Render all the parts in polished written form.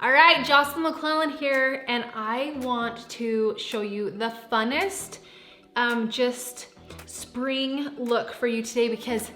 All right, Jocelyn McClellan here, and I want to show you the funnest just spring look for you today because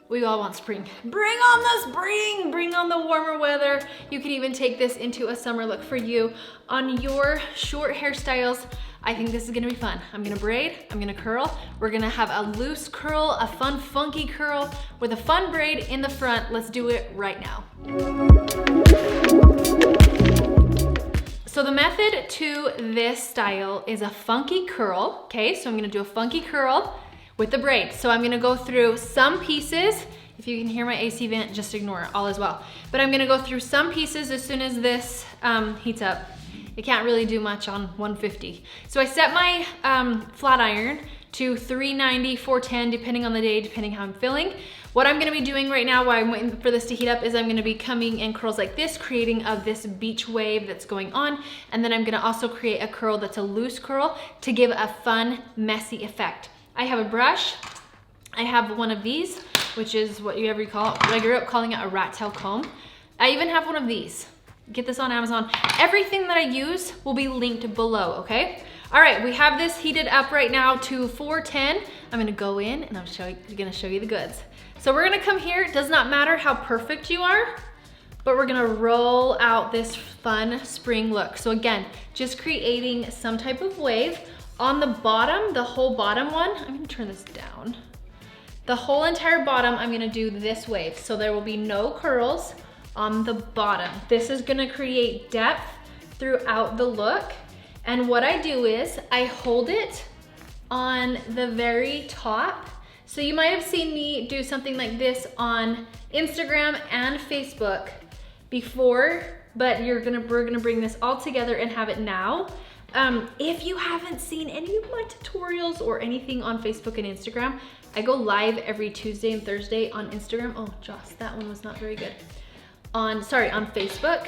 we all want spring. Bring on the spring, bring on the warmer weather. You can even take this into a summer look for you on your short hairstyles. I think this is gonna be fun. I'm gonna braid, I'm gonna curl. We're gonna have a loose curl, a fun, funky curl with a fun braid in the front. Let's do it right now. So the method to this style is a funky curl, okay? So I'm gonna do a funky curl with the braid. So I'm gonna go through some pieces. If you can hear my AC vent, just ignore it, all is well. But I'm gonna go through some pieces as soon as this heats up. It can't really do much on 150. So I set my flat iron to 390, 410, depending on the day, depending how I'm feeling. What I'm gonna be doing right now while I'm waiting for this to heat up is I'm gonna be coming in curls like this, creating this beach wave that's going on. And then I'm gonna also create a curl that's a loose curl to give a fun, messy effect. I have a brush. I have one of these, which is what you ever call it. I grew up calling it a rat tail comb. I even have one of these. Get this on Amazon. Everything that I use will be linked below, okay? All right, we have this heated up right now to 410. I'm gonna go in and I'm gonna show you the goods. So we're gonna come here. It does not matter how perfect you are, but we're gonna roll out this fun spring look. So again, just creating some type of wave. On the bottom, the whole bottom one, I'm gonna turn this down. The whole entire bottom, I'm gonna do this wave. So there will be no curls on the bottom. This is gonna create depth throughout the look. And what I do is I hold it on the very top. So you might have seen me do something like this on Instagram and Facebook before, but we're gonna bring this all together and have it now. If you haven't seen any of my tutorials or anything on Facebook and Instagram, I go live every Tuesday and Thursday on Instagram. Oh, Joss, that one was not very good. On Facebook.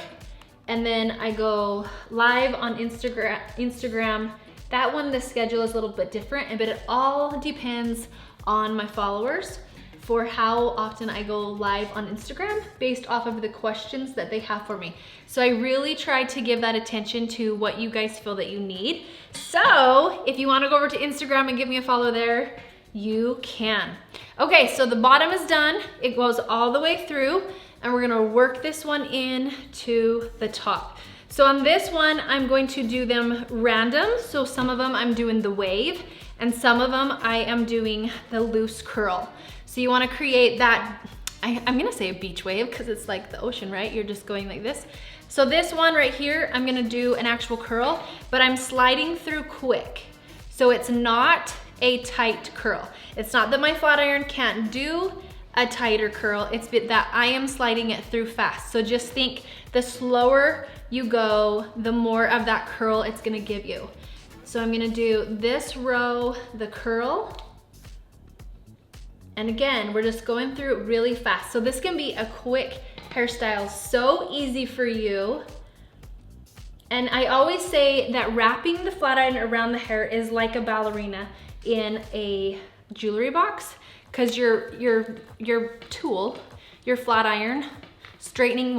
And then I go live on Instagram. That one, the schedule is a little bit different, but it all depends on my followers for how often I go live on Instagram based off of the questions that they have for me. So I really try to give that attention to what you guys feel that you need. So if you wanna go over to Instagram and give me a follow there, you can. Okay, so the bottom is done. It goes all the way through and we're gonna work this one in to the top. So on this one, I'm going to do them random. So some of them I'm doing the wave and some of them I am doing the loose curl. So you wanna create that, I'm gonna say a beach wave because it's like the ocean, right? You're just going like this. So this one right here, I'm gonna do an actual curl, but I'm sliding through quick. So it's not a tight curl. It's not that my flat iron can't do a tighter curl, it's that I am sliding it through fast. So just think the slower you go, the more of that curl it's gonna give you. So I'm gonna do this row, the curl. And again, we're just going through it really fast. So this can be a quick hairstyle, so easy for you. And I always say that wrapping the flat iron around the hair is like a ballerina in a jewelry box, because your tool, your flat iron, straightening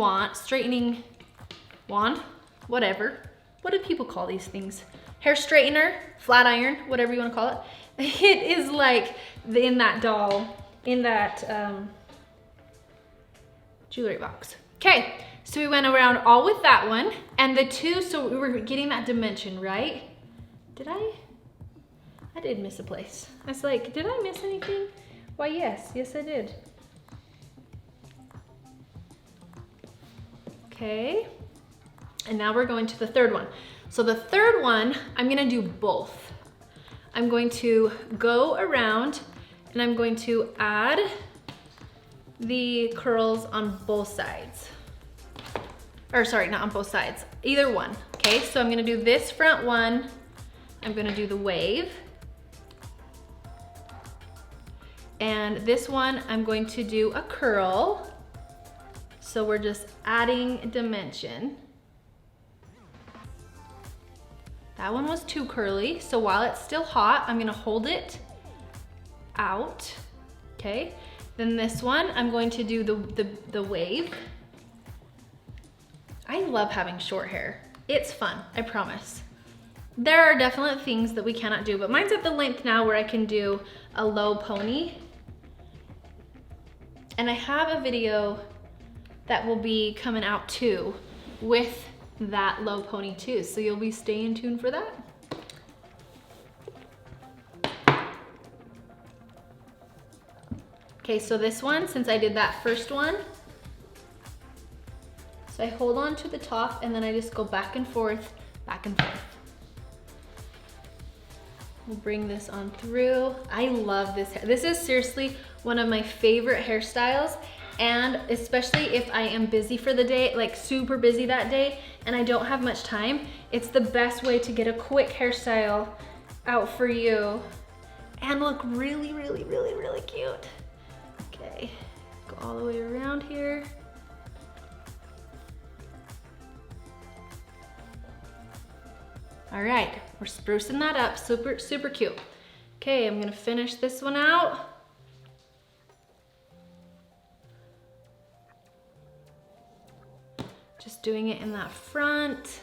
wand, whatever. What do people call these things? Hair straightener, flat iron, whatever you want to call it. It is like in that doll, in that jewelry box. Okay, so we went around all with that one, and the two, so we were getting that dimension, right? Did I did miss a place. I was like, did I miss anything? Why, yes I did. Okay, and now we're going to the third one. So the third one, I'm gonna do both. I'm going to go around and I'm going to add the curls on both sides. Or sorry, not on both sides, either one. Okay, so I'm gonna do this front one. I'm gonna do the wave. And this one, I'm going to do a curl. So we're just adding dimension. That one was too curly, so while it's still hot, I'm gonna hold it out, okay? Then this one, I'm going to do the wave. I love having short hair. It's fun, I promise. There are definite things that we cannot do, but mine's at the length now where I can do a low pony. And I have a video that will be coming out too with that low pony too, so you'll be staying tuned for that. Okay, so this one, since I did that first one, so I hold on to the top and then I just go back and forth, back and forth. We'll bring this on through. I love this hair. This is seriously one of my favorite hairstyles, and especially if I am busy for the day, like super busy that day, and I don't have much time, it's the best way to get a quick hairstyle out for you and look really, really, really, really cute. Okay, go all the way around here. All right, we're sprucing that up, super, super cute. Okay, I'm gonna finish this one out. Just doing it in that front.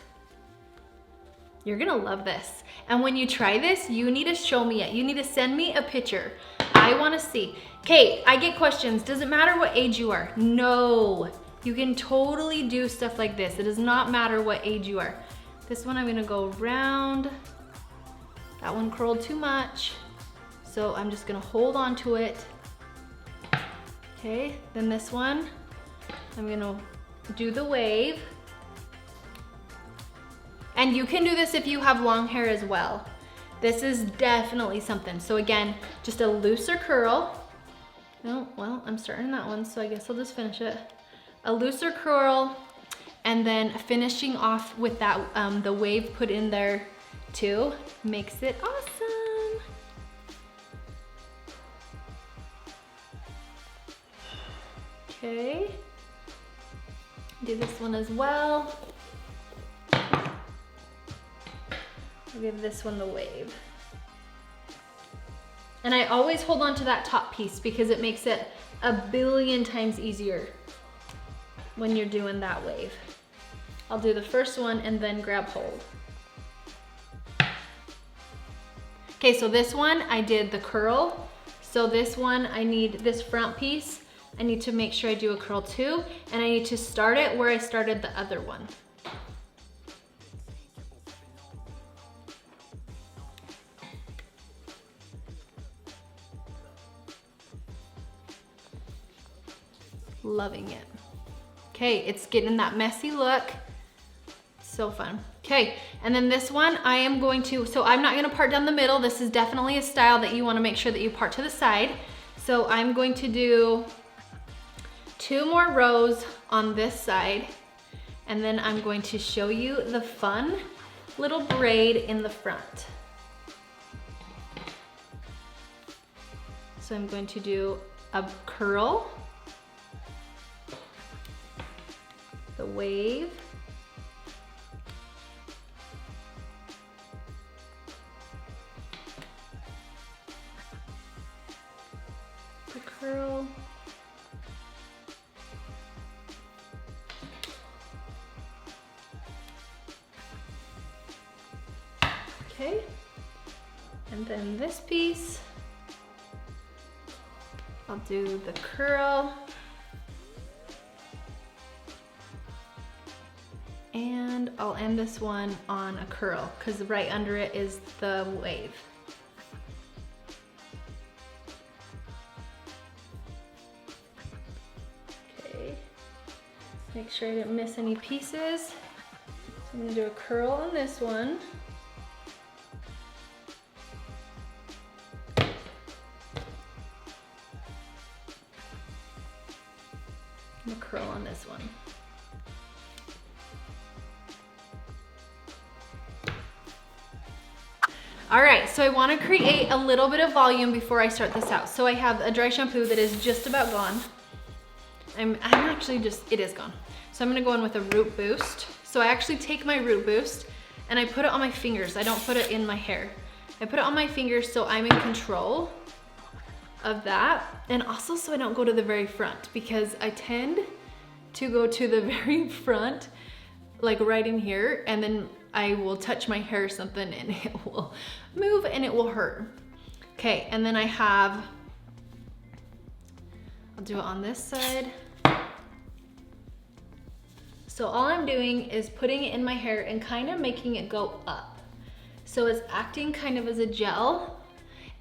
You're gonna love this. And when you try this, you need to show me it. You need to send me a picture. I wanna see. Okay, I get questions. Does it matter what age you are? No, you can totally do stuff like this. It does not matter what age you are. This one I'm gonna go round. That one curled too much. So I'm just gonna hold on to it. Okay, then this one, I'm gonna do the wave. And you can do this if you have long hair as well. This is definitely something. So again, just a looser curl. Oh, well, I'm starting that one, so I guess I'll just finish it. A looser curl, and then finishing off with that, the wave put in there too, makes it awesome. Okay, do this one as well. I'll give this one the wave. And I always hold on to that top piece because it makes it a billion times easier when you're doing that wave. I'll do the first one and then grab hold. Okay, so this one I did the curl. So this one I need this front piece. I need to make sure I do a curl too, and I need to start it where I started the other one. Loving it. Okay, it's getting that messy look. So fun. Okay, and then this one I am going to, so I'm not gonna part down the middle. This is definitely a style that you wanna make sure that you part to the side. So I'm going to do 2 more rows on this side, and then I'm going to show you the fun little braid in the front. So I'm going to do a curl, the wave, the curl, okay, and then this piece, I'll do the curl, and I'll end this one on a curl because right under it is the wave. Okay, make sure I didn't miss any pieces. So I'm gonna do a curl on this one. And a curl on this one. All right, so I wanna create a little bit of volume before I start this out. So I have a dry shampoo that is just about gone. I'm actually it is gone. So I'm gonna go in with a Root Boost. So I actually take my Root Boost and I put it on my fingers. I don't put it in my hair. I put it on my fingers so I'm in control of that. And also so I don't go to the very front because I tend to go to the very front like right in here, and then I will touch my hair or something and it will move and it will hurt. Okay, and then I'll do it on this side. So all I'm doing is putting it in my hair and kind of making it go up. So it's acting kind of as a gel,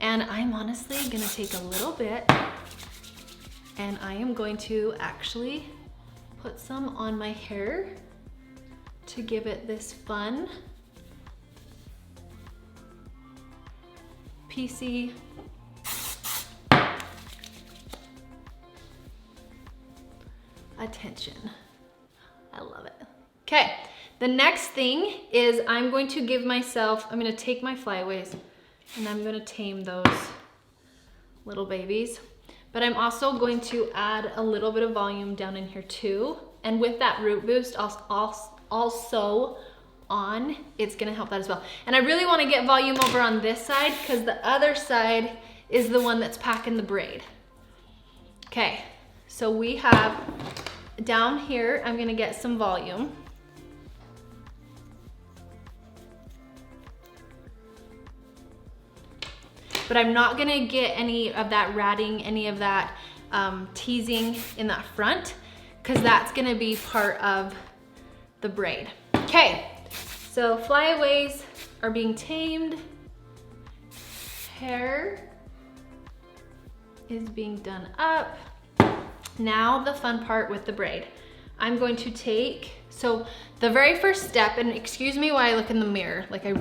and I'm honestly gonna take a little bit and I am going to actually put some on my hair to give it this fun, piecey attention. I love it. Okay, the next thing is I'm going to take my flyaways and I'm gonna tame those little babies. But I'm also going to add a little bit of volume down in here too. And with that root boost also on, it's gonna help that as well. And I really wanna get volume over on this side because the other side is the one that's packing the braid. Okay, so we have down here, I'm gonna get some volume. But I'm not gonna get any of that ratting, any of that teasing in that front, because that's gonna be part of the braid. Okay, so flyaways are being tamed. Hair is being done up. Now the fun part with the braid. I'm going to take, so the very first step, and excuse me while I look in the mirror, like I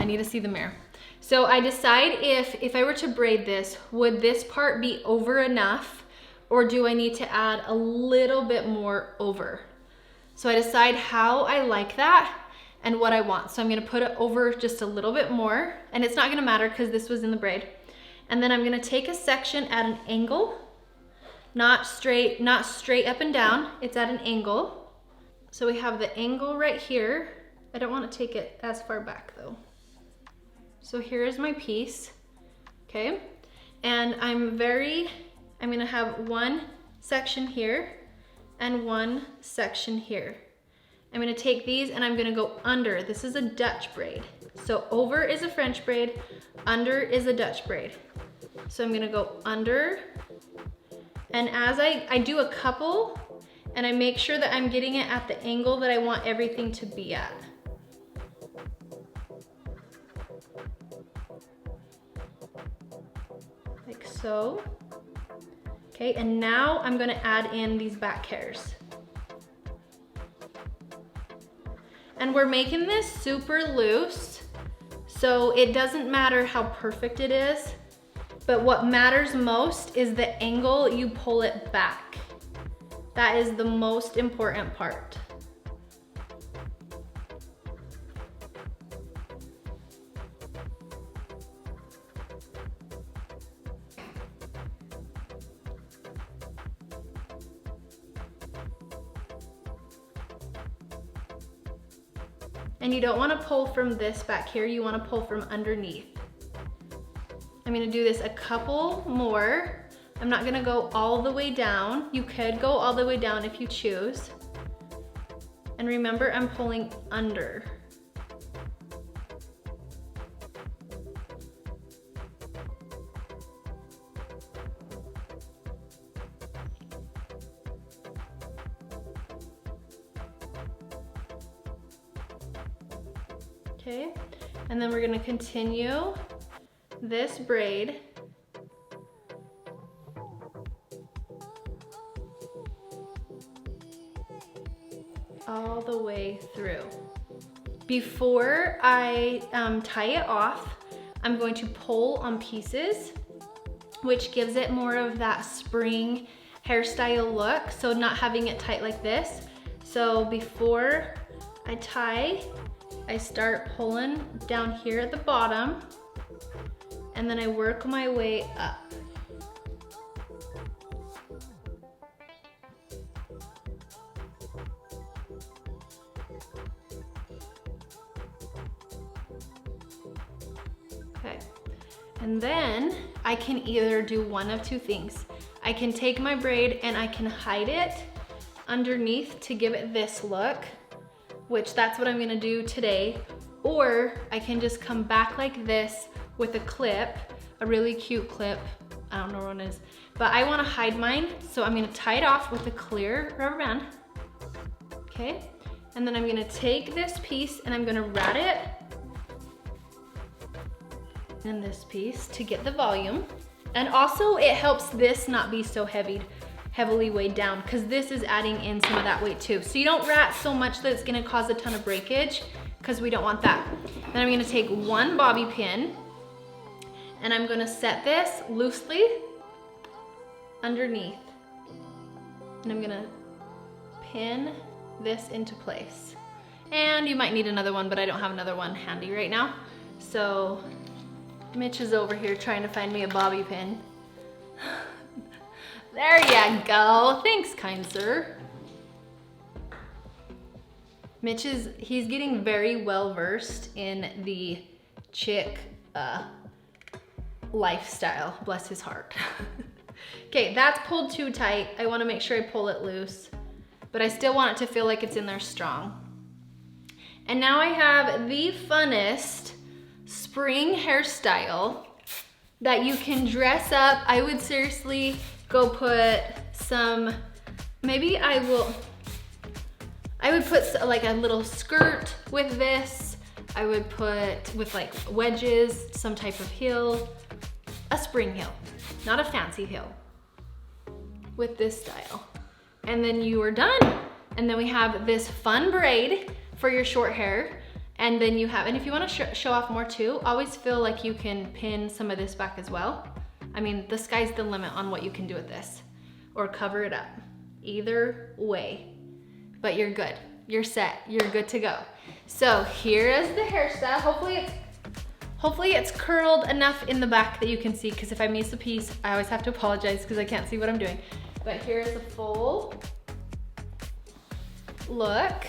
need to see the mirror. So I decide if I were to braid this, would this part be over enough, or do I need to add a little bit more over? So I decide how I like that and what I want. So I'm gonna put it over just a little bit more, and it's not gonna matter because this was in the braid. And then I'm gonna take a section at an angle, not straight up and down, it's at an angle. So we have the angle right here. I don't wanna take it as far back though. So here's my piece, okay? And I'm gonna have one section here and one section here. I'm gonna take these and I'm gonna go under. This is a Dutch braid. So over is a French braid, under is a Dutch braid. So I'm gonna go under, and as I do a couple, and I make sure that I'm getting it at the angle that I want everything to be at. Like so. Okay, and now I'm gonna add in these back hairs. And we're making this super loose, so it doesn't matter how perfect it is, but what matters most is the angle you pull it back. That is the most important part. And you don't want to pull from this back here, you want to pull from underneath. I'm going to do this a couple more. I'm not going to go all the way down. You could go all the way down if you choose. And remember, I'm pulling under. Okay, and then we're gonna continue this braid all the way through. Before I tie it off, I'm going to pull on pieces, which gives it more of that spring hairstyle look, so not having it tight like this. So before I tie, I start pulling down here at the bottom, and then I work my way up. Okay, and then I can either do one of two things. I can take my braid and I can hide it underneath to give it this look. which that's what I'm gonna do today. Or I can just come back like this with a clip, a really cute clip. I don't know what it is, but I wanna hide mine. So I'm gonna tie it off with a clear rubber band. Okay, and then I'm gonna take this piece and I'm gonna rat it in this piece to get the volume. And also it helps this not be so heavily weighed down, because this is adding in some of that weight too. So you don't rat so much that it's gonna cause a ton of breakage, because we don't want that. Then I'm gonna take one bobby pin and I'm gonna set this loosely underneath. And I'm gonna pin this into place. And you might need another one, but I don't have another one handy right now. So Mitch is over here trying to find me a bobby pin. There you go. Thanks, kind sir. He's getting very well versed in the chick lifestyle, bless his heart. Okay, that's pulled too tight. I wanna make sure I pull it loose, but I still want it to feel like it's in there strong. And now I have the funnest spring hairstyle that you can dress up. I would seriously go put some, maybe I would put like a little skirt with this. I would put with like wedges, some type of heel, a spring heel, not a fancy heel, with this style. And then you are done. And then we have this fun braid for your short hair. And then you have, and if you want to show off more too, always feel like you can pin some of this back as well. I mean, the sky's the limit on what you can do with this, or cover it up. Either way, but you're good. You're set, you're good to go. So here is the hairstyle. Hopefully it's curled enough in the back that you can see, because if I miss a piece, I always have to apologize because I can't see what I'm doing. But here's a full look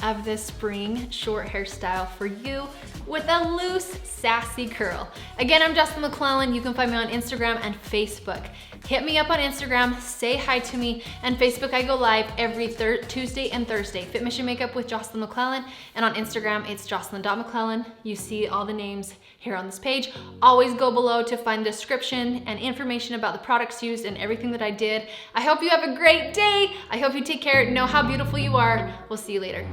of this spring short hairstyle for you with a loose, sassy curl. Again, I'm Jocelyn McClellan. You can find me on Instagram and Facebook. Hit me up on Instagram, say hi to me, and Facebook I go live every Tuesday and Thursday. Fit Mission Makeup with Jocelyn McClellan, and on Instagram it's jocelyn.mcclellan. You see all the names here on this page. Always go below to find the description and information about the products used and everything that I did. I hope you have a great day. I hope you take care, know how beautiful you are. We'll see you later.